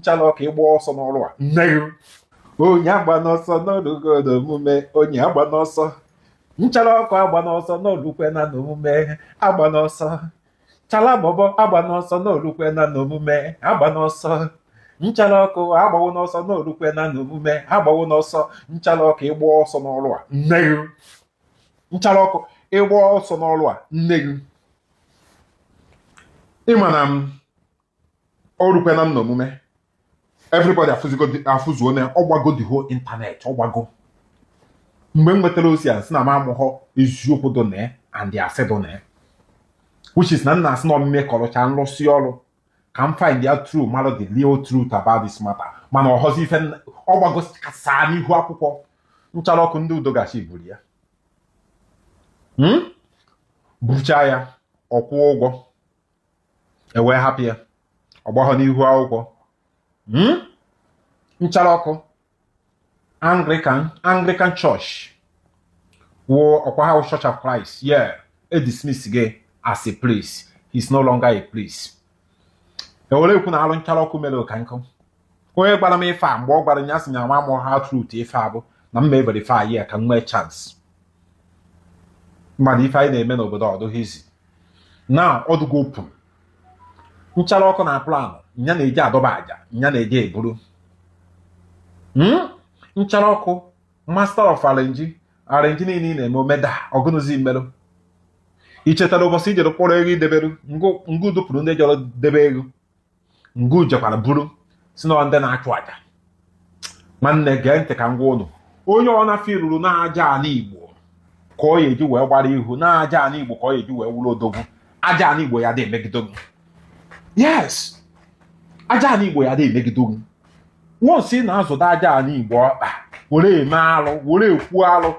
nchara ọka ịgba ọsọ n'ọrụ a nne onye agba n'ọsọ n'olugo n'omume onye agba n'ọsọ nchara ọkụ agba n'ọsọ n'olukwe na n'omume agba n'ọsọ chala bọbọ agba n'ọsọ n'olukwe na n'omume agba n'ọsọ nchara ọkụ agbawo n'ọsọ n'olukwe na n'omume agbawo n'ọsọ nchara ọkụ ịgba ọsọ n'ọrụ a nne gị nchara ọkụ ịgba ọsọ n'ọrụ a nne gị ịma na m olukwe na n'omume everybody afụzuo na ọgbago the whole internet ọgbago mgbe m nwetara ozi a sị na m amụghọ eziokwu do na and asị do na which is na nna asị na ọmụme kọrọcha nlụsị ọrụ ka m find ya true mara the real truth about this matter mana ọhọzi ife ọgbago kasaa n'ihu akwụkwọ nchara ọkụ ndị udogachi buru ya buchaa ya ọkwụ ụgwọ ewee hapụ ya ọgbahọ n'ihu akwụkwọ nchara ọkụ Anglican Church wo ọkwa House Church of Christ a dismiss gị as a place. He's no longer a place. Ewere ekwu na alụ nchara ọkụ mere ka nkụ onye gbara m ife a mgbe ọ gbara nya sị na nwa mụọ ha truth ife abụ na mma verify ya ka nwee chance mmadụ ife anyị na-eme n'obodo ọdụghị izi na ọdụgo open nchara ọkụ na plan nya na-eje adọba aja nya na-eje eburu nchara ọkụ master of arrange niile na-eme omeda ọgụnụzi mmerụ ichetara ụbọchị ijere kpọrọ ego ideberu ngụ dupụrụ ndị jọrọ debe ego ngụ jekwara buru si na ndị na-achụ aja nwanne gee ntị ka ngwa ụnụ onye ọ na-afị ruru n'aja ana Igbo ka ọ ya eji wee gbara ihu n'aja ana Igbo ka ọ ya eji wee wụrụ odogwu aja ana Igbo ya dị emegidogwu yes aja ana Igbo ya dị emegidogwu nwosi na-azụda aja ana Igbo ọkpa were eme alụ were ekwu alụ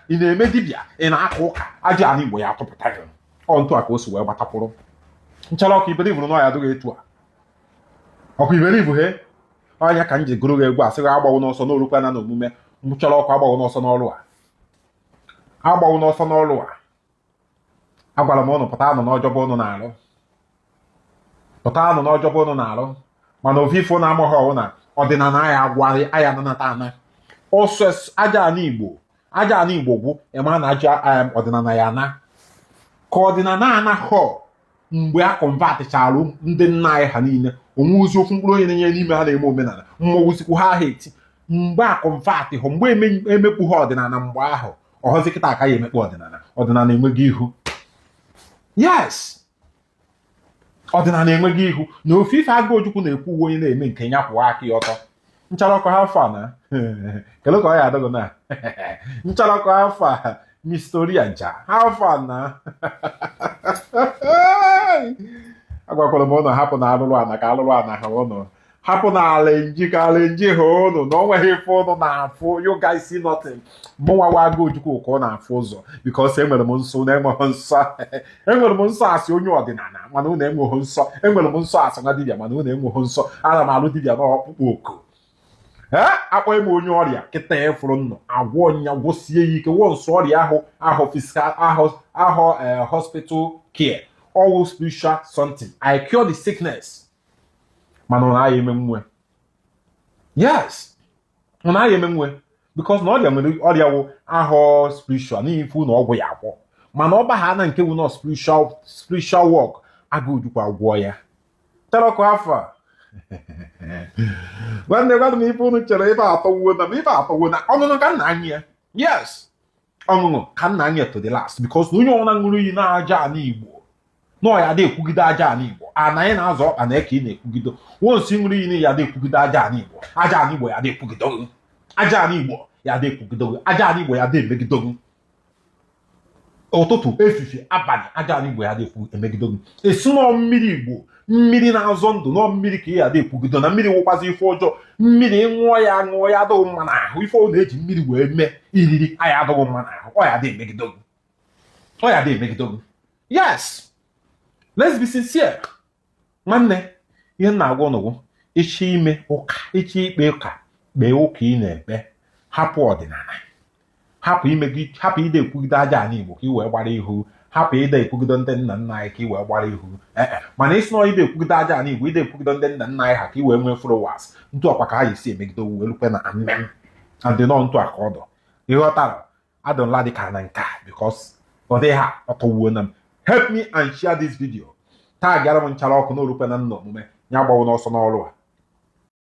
ị na-eme dibịa ị na-aka ụka aja ana Igbo ya atụpụta gị ọ ntụ a ka o si wee gbatapụrụ nchara ọkụ iberibu na ọ ya adịghị etu a ọkụ iberibu he ọnya ka m ji gụrụ gị egwu asị gị agbawo n'ọsọ n'olukwe na n'omume nchara ọkụ agbawo n'ọsọ n'ọrụ a agbawo n'ọsọ n'ọrụ a agwara m ụnụ pụta anụ n'ọjọbọ ụnụ na-alụ pụta anụ n'ọjọbọ ụnụ na-alụ mana ofifo na-amaghị ọwụ na ọdịnala aya agwarị aya nanata ana ọsọ aja ana Igbo bụ ema na aja ọdịnala ya na ka ọdịnala anaghọ mgbe a kọnvatịchara ndị nna anyị ha niile onwe ozi okwu mkpụrụ onye na-enye n'ime ha na-eme omenala mmọnwụzikwu ha aha eti mgbe a kọnvatị hụ mgbe emekpu ha ọdịnala mgbe ahụ ọhọzi kịta aka ya emekpu ọdịnala enweghị ihu yes ọdịnala enweghị ihu na ofufe agụ ojukwu na-ekwu uwe onye na-eme nke ya kwụwa aka ya ọtọ nchara ọkụ ha fa na kele ka ọ ya adọgọ na nchara ọkụ ha fa mistoria ncha ha fa na agwakwara m ụnụ hapụ na alụrụ ana ka alụrụ ana ha ụnụ hapụ na alenji ka alenji ha ụnụ na onweghị ife ụnụ na-afụ you guys see nothing mụnwa wa agụ ojukwu ka ọ na-afụ ụzọ because enwere m nsọ na enweghị nsọ enwere m nsọ asị onye ọdịnala mana ụnụ enweghị nsọ enwere m nsọ asị nwa dibịa mana ụnụ enweghị nsọ ana m alụ dibịa n'ọkpụkpụ oku akpọ ime onye ọrịa kịta ya fụrụ nnụ agwọ nya gwọsie ya ike wọ nsọ ọrịa ahụ hospital care all spiritual something I cure the sickness mana ọ na-aya eme nwe yes ọ na-aya eme nwe because na ọrịa nwere ọrịa wụ ahụ spiritual n'ifu na ọgwụ ya agwọ mana ọ bagha na nke wụ na spiritual work aga ojukwu agwọ ya terọkụ afọ nwanne gwadụ m ife unu chere ife atọwuo na ọṅụṅụ ka nna anyị ya yes ọṅụṅụ ka nna anyị to the last because na onye ọbụla ṅụrụ iyi na aja ana Igbo nọ ya dị ekwugide aja ana Igbo ana anyị na-azọ ọkpa na eke ị na-ekwugide wonsi ṅụrụ iyi ya dị ekwugide aja ana Igbo aja ana Igbo ya dị ekwugide aja ana Igbo ya dị ekwugide aja ana Igbo ya dị emegide ụtụtụ efifie abalị aja ana Igbo ya dị emegide esi nọ mmiri Igbo mmiri na-azọ ndụ nọ mmiri ka ị ya dị ekwugido na mmiri wụkwazi ife ọjọọ mmiri ṅụọ ya adịghị mma n'ahụ ife ọ na-eji mmiri wee mee iriri anya adịghị mma n'ahụ ọ ya dị emegidogo yes let's be sincere nwanne ihe na-agwa ụnụ ichi ime ụka ichi ikpe ụka kpee ụka ị na-ekpe hapụ ọdịnala hapụ ide ekwugide aja ana Igbo ka ị wee gbara ihu hapụ ide ekwugide ndị nna nna anyị ka i wee gbara ihu mana isi na ide ekwugide aja na igwe ide ekwugide ndị nna nna anyị ha ka i wee nwee followers ntụ ọkwa ka ha esi emegide owu elukwe na mmem and nọ ntụ aka ọdụ ịghọtara adụla dị ka na nke a because ọ dịghị ha ọtọwuo na m. Help me and share this video. Tag gara m nchara ọkụ n'olukwe na nna omume ya gbawo n'ọsọ n'ọrụ a.